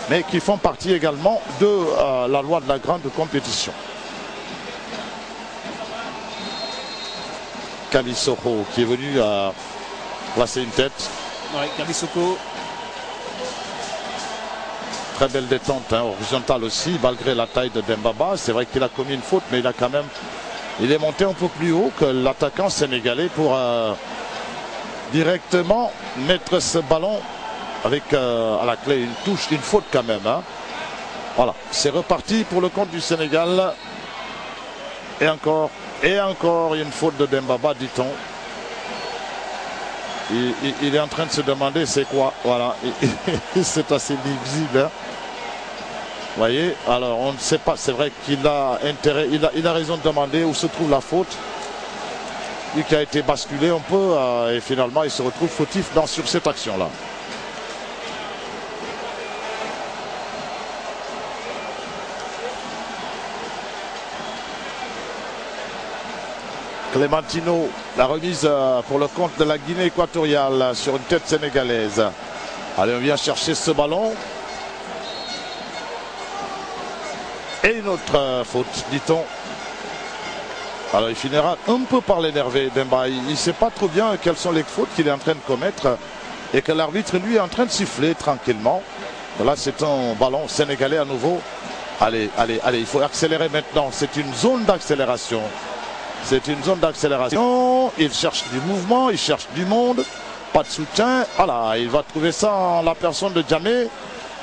mais qui font partie également de la loi de la grande compétition. Kabisoko qui est venu placer une tête. Ouais, Kabisoko. Très belle détente, hein, horizontale aussi, malgré la taille de Dembaba. C'est vrai qu'il a commis une faute, mais il est monté un peu plus haut que l'attaquant sénégalais pour directement mettre ce ballon avec à la clé une touche, une faute quand même. Hein. Voilà, c'est reparti pour le compte du Sénégal. Et encore une faute de Dembaba, dit-on. Il est en train de se demander c'est quoi. Voilà, c'est assez visible. Hein. Vous voyez, alors on ne sait pas, c'est vrai qu'il a intérêt, il a raison de demander où se trouve la faute. Lui qui a été basculé un peu et finalement il se retrouve fautif sur cette action-là. Clémentino, la remise pour le compte de la Guinée équatoriale sur une tête sénégalaise. Allez, on vient chercher ce ballon. Et une autre faute, dit-on. Alors il finira un peu par l'énerver, Demba. Il ne sait pas trop bien quelles sont les fautes qu'il est en train de commettre et que l'arbitre, lui, est en train de siffler tranquillement. Là, c'est un ballon sénégalais à nouveau. Allez, il faut accélérer maintenant. C'est une zone d'accélération. C'est une zone d'accélération. Il cherche du mouvement, il cherche du monde. Pas de soutien. Voilà, il va trouver ça en la personne de Djamé.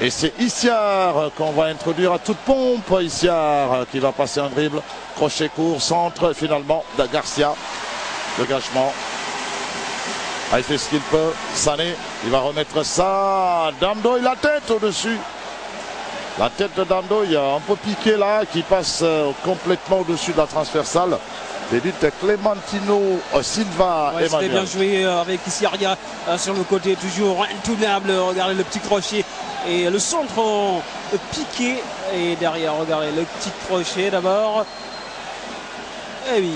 Et c'est Issiar qu'on va introduire à toute pompe. Issiar qui va passer un dribble. Crochet court, centre finalement de Garcia. Dégagement. Il fait ce qu'il peut. Sané, il va remettre ça. Damdoy, la tête au-dessus. La tête de Damdoy un peu piqué là, qui passe complètement au-dessus de la transversale. Les buts de Clémentino, Silva, ouais, Emmanuel. C'était bien joué avec Issiaria sur le côté, toujours intenable. Regardez le petit crochet et le centre piqué. Et derrière, regardez le petit crochet d'abord. Et oui.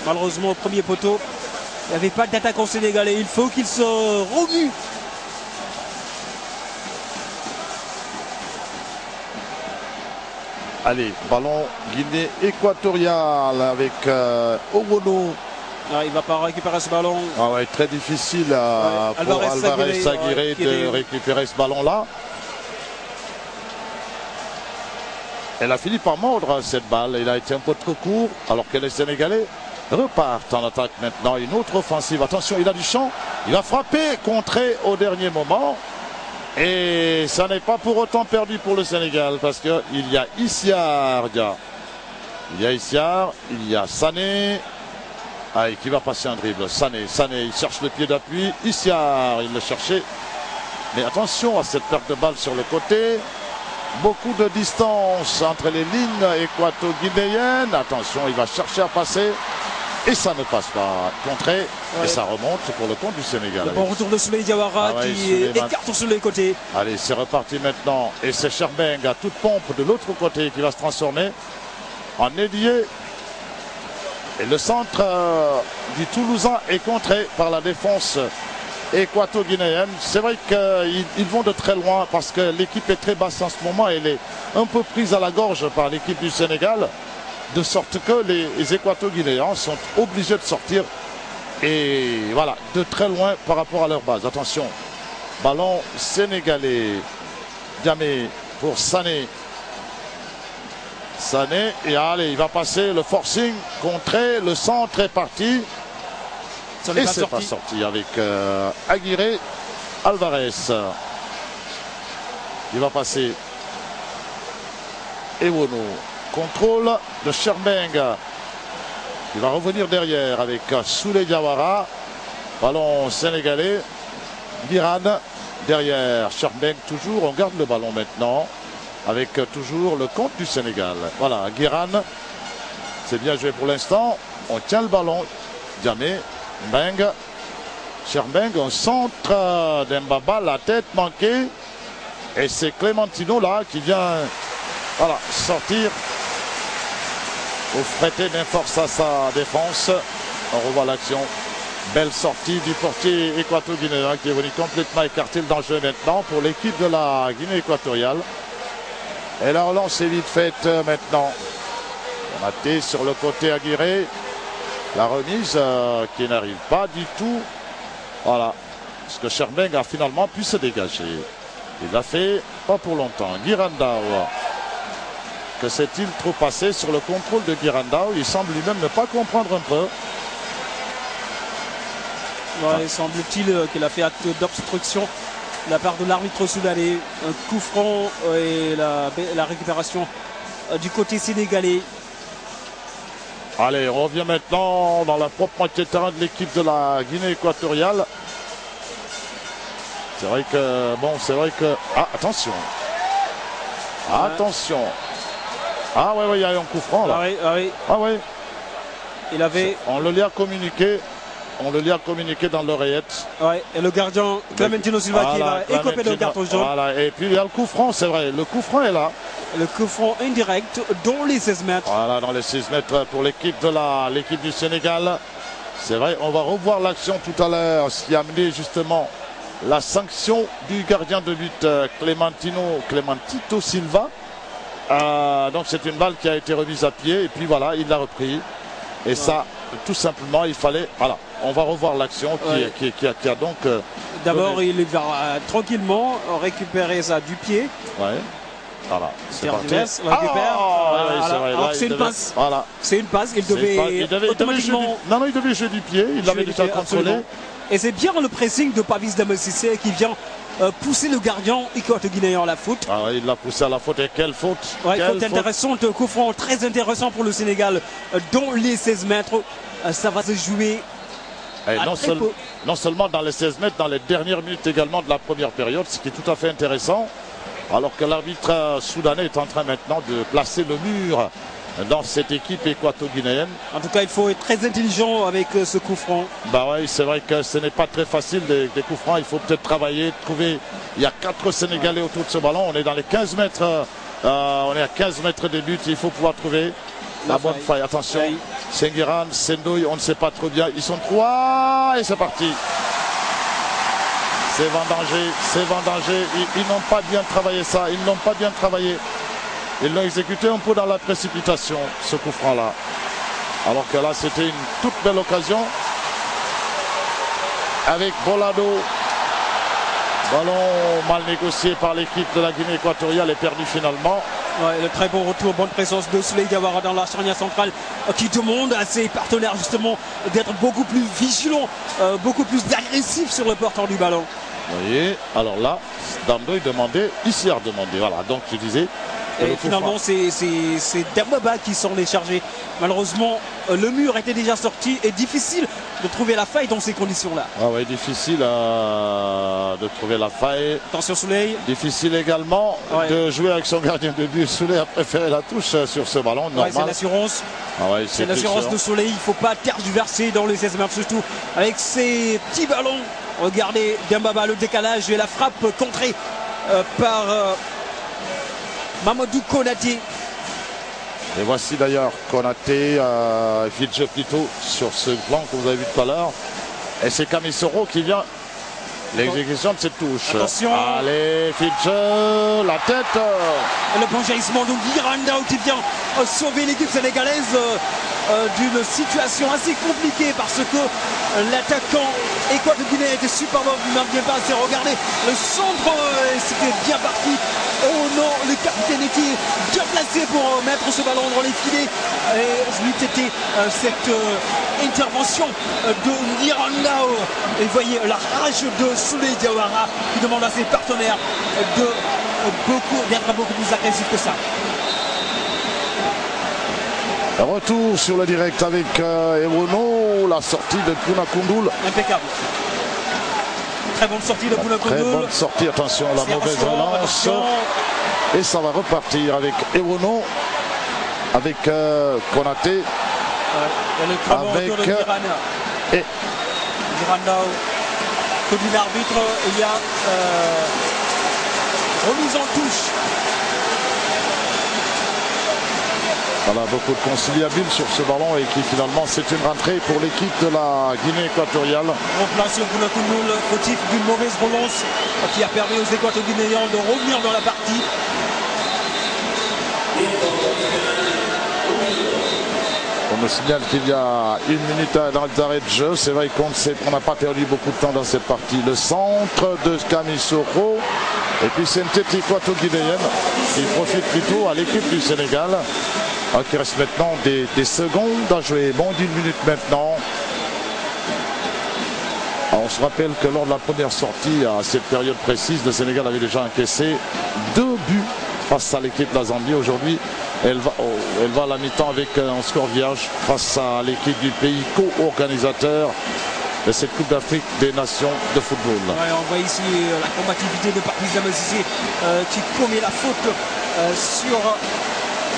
Malheureusement, au premier poteau, il n'y avait pas d'attaquant sénégalais. Il faut qu'il se remue. Allez, ballon Guinée équatoriale avec Owono. Ah, il ne va pas récupérer ce ballon. Ah ouais, très difficile pour Alvarez Aguirre de récupérer ce ballon-là. Elle a fini par mordre cette balle. Il a été un peu trop court alors que les Sénégalais repartent en attaque maintenant. Une autre offensive. Attention, il a du champ. Il va frapper, contrer au dernier moment. Et ça n'est pas pour autant perdu pour le Sénégal parce qu'il y a Issiar. Il y a Issiar, il y a Sané. Qui va passer un dribble. Sané, il cherche le pied d'appui. Issiar, il le cherchait. Mais attention à cette perte de balle sur le côté. Beaucoup de distance entre les lignes équato-guinéennes. Attention, il va chercher à passer. Et ça ne passe pas. Contré. Et ça remonte pour le compte du Sénégal. Le bon retour de Souleymane Diawara qui écarte sur les côtés. Allez, c'est reparti maintenant. Et c'est Cherbeng à toute pompe de l'autre côté qui va se transformer en ailier. Et le centre du Toulousain est contré par la défense équato-guinéenne. C'est vrai qu'ils vont de très loin parce que l'équipe est très basse en ce moment. Elle est un peu prise à la gorge par l'équipe du Sénégal. De sorte que les équato-guinéens sont obligés de sortir. Et voilà, de très loin par rapport à leur base. Attention, ballon sénégalais. Djamé pour Sané. Sané, et allez, il va passer le forcing, contré, le centre est parti. Et c'est pas sorti avec Aguirre Alvarez. Il va passer Ewono. Contrôle de Cherbeng. Il va revenir derrière avec Souleymane Diawara. Ballon sénégalais. Guiran derrière. Cherbeng toujours. On garde le ballon maintenant. Avec toujours le compte du Sénégal. Voilà, Guiran. C'est bien joué pour l'instant. On tient le ballon. Djamé. Mbeng. Cherbeng. Un centre d'Embaba. La tête manquée. Et c'est Clémentino là qui vient sortir. Pour prêter main force à sa défense. On revoit l'action. Belle sortie du portier équato-guinéen qui est venu complètement écarter le danger maintenant pour l'équipe de la Guinée équatoriale. Et la relance est vite faite maintenant. Konaté sur le côté Aguirre. La remise qui n'arrive pas du tout. Voilà. Parce que Chermeng a finalement pu se dégager. Il l'a fait pas pour longtemps. Guirandao. Que s'est-il trop passé sur le contrôle de Guirandao? Il semble lui-même ne pas comprendre un peu. Ouais, semble-t-il qu'il a fait acte d'obstruction de la part de l'arbitre soudanais. Un coup franc et la récupération du côté sénégalais. Allez, on revient maintenant dans la propre moitié de terrain de l'équipe de la Guinée équatoriale. C'est vrai que... Bon, c'est vrai que... Ah, attention. Attention. Ah ouais, il y a eu un coup franc là. Ah oui, ah oui. Ah ouais. Il avait... On le lui a communiqué. On le lui a communiqué dans l'oreillette. Ouais, et le gardien Clementino Silva qui va écoper le carton jaune. Voilà, et puis il y a le coup franc, c'est vrai. Le coup franc est là. Le coup franc indirect dans les 16 mètres. Voilà, dans les 16 mètres pour l'équipe l'équipe du Sénégal. C'est vrai, on va revoir l'action tout à l'heure, ce qui a amené justement la sanction du gardien de but Clementito Silva. Donc c'est une balle qui a été remise à pied et puis voilà, il l'a repris. Et ça, tout simplement, il fallait... Voilà, on va revoir l'action qui a donc... D'abord, il va tranquillement récupérer ça du pied. Ouais. Voilà, c'est parti. Alors c'est une passe. Voilà. C'est une passe. Il devait automatiquement... Non, il devait jouer du pied. Il l'avait déjà contrôlé. Et c'est bien le pressing de Pavis Damel-Cissé qui vient pousser le gardien équato-guinéen à la faute. Ah ouais, il l'a poussé à la faute. Et quelle faute! Faute intéressante, coup franc très intéressant pour le Sénégal dans les 16 mètres. Ça va se jouer. Non seulement dans les 16 mètres, dans les dernières minutes également de la première période, ce qui est tout à fait intéressant. Alors que l'arbitre soudanais est en train maintenant de placer le mur dans cette équipe équato-guinéenne. En tout cas, il faut être très intelligent avec ce coup franc. Bah oui, c'est vrai que ce n'est pas très facile des coups francs. Il faut peut-être travailler, trouver. Il y a 4 Sénégalais autour de ce ballon. On est dans les 15 mètres. On est à 15 mètres des buts. Il faut pouvoir trouver la bonne faille. Attention, Sengiran, Sendoy, on ne sait pas trop bien. Ils sont 3 et c'est parti. C'est vendangé. Ils n'ont pas bien travaillé ça. Ils n'ont pas bien travaillé. Ils l'ont exécuté un peu dans la précipitation, ce coup franc-là. Alors que là, c'était une toute belle occasion. Avec Bolado. Ballon mal négocié par l'équipe de la Guinée équatoriale et perdu finalement. Ouais, le très bon retour, bonne présence de Souley Diawara dans la charnière centrale qui demande à ses partenaires justement d'être beaucoup plus vigilants, beaucoup plus agressifs sur le porteur du ballon. Vous voyez, alors là, Dandoy demandait, ici a demandé, voilà, donc je disais. Et finalement, c'est Dembaba qui s'en est chargé. Malheureusement, le mur était déjà sorti et difficile de trouver la faille dans ces conditions-là. Ah oui, difficile de trouver la faille. Attention Souley. Difficile également de jouer avec son gardien de but. Souley a préféré la touche sur ce ballon, normal. C'est l'assurance. C'est l'assurance de Souley. Il ne faut pas tergiverser dans les 16 mètres, surtout avec ces petits ballons. Regardez Dembaba, le décalage et la frappe contrée par... Mamadou Konaté. Et voici d'ailleurs Konaté, Fidje plutôt sur ce plan que vous avez vu tout à l'heure. Et c'est Camisoro qui vient l'exécution de cette touche. Attention. Allez, Fidje, la tête. Et le bon jaillissement de Guirandao qui vient sauver l'équipe sénégalaise d'une situation assez compliquée parce que l'attaquant équato-guinéen était superbement bien passé. Regardez le centre, c'était bien parti. Oh non, le capitaine était bien placé pour mettre ce ballon dans les filets. Et lui c'était cette intervention de Guirandao. Et vous voyez la rage de Souley Diawara qui demande à ses partenaires d'être beaucoup plus agressifs que ça. Retour sur le direct avec Ewono, la sortie de Bouna Koundoul. Impeccable. Très bonne sortie de Bouna Koundoul. Très bonne sortie, attention, la mauvaise relance. Et ça va repartir avec Ewono, avec Konaté. Il y a le très bon retour de Girana. Et Girandao, que dit l'arbitre, il y a remise en touche. Voilà, beaucoup de conciliables sur ce ballon et qui finalement c'est une rentrée pour l'équipe de la Guinée équatoriale. Remplacement pour le Kounoul, motif d'une mauvaise relance qui a permis aux Équato-Guinéens de revenir dans la partie. On me signale qu'il y a 1 minute dans les arrêts de jeu. C'est vrai qu'on n'a pas perdu beaucoup de temps dans cette partie. Le centre de Camisoro. Et puis c'est une tête équato-guinéenne qui profite plutôt à l'équipe du Sénégal. Qui reste maintenant des secondes à jouer. Bon, d'1 minute maintenant. Alors, on se rappelle que lors de la première sortie à cette période précise, le Sénégal avait déjà encaissé 2 buts face à l'équipe de la Zambie. Aujourd'hui, elle va à la mi-temps avec un score vierge face à l'équipe du pays co-organisateur de cette Coupe d'Afrique des Nations de football. Ouais, on voit ici la combativité de Patrice Amazissé qui commet la faute sur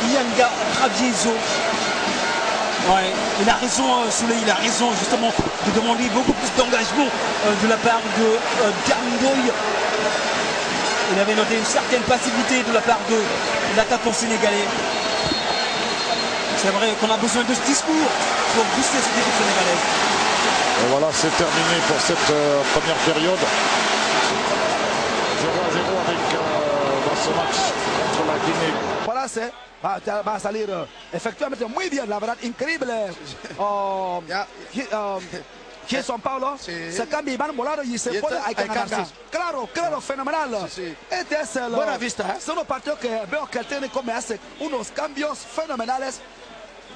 Yanga Travieso. Ouais, il a raison, Souley, il a raison justement de demander beaucoup plus d'engagement de la part de Diamindoy. Il avait noté une certaine passivité de la part de l'attaquant sénégalais. C'est vrai qu'on a besoin de ce discours pour booster cette équipe sénégalaise. Et voilà, c'est terminé pour cette première période. 0-0 avec dans ce match contre la Guinée. Voilà, va a salir efectivamente muy bien, la verdad, increíble. Son Paulo se cambia Iván Bolaro y se pone a ganar. Claro, claro, fenomenal. Sí. Este es el Buena vista. Son los partidos que veo que el técnico me hace unos cambios fenomenales,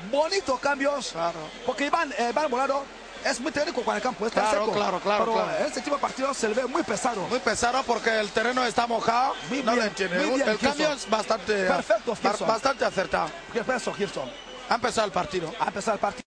bonitos cambios. Claro. Porque Iván Bolaro es muy técnico con el campo, está Claro, seco. claro, Pero este tipo de partidos se le ve muy pesado. Muy pesado porque el terreno está mojado. Muy No bien, lo entiende. muy bien, El cambio Gibson. es bastante, Perfecto, Gibson. bastante acertado. ¿Qué es eso, Gibson? Ha empezado el partido. Ha empezado el partido.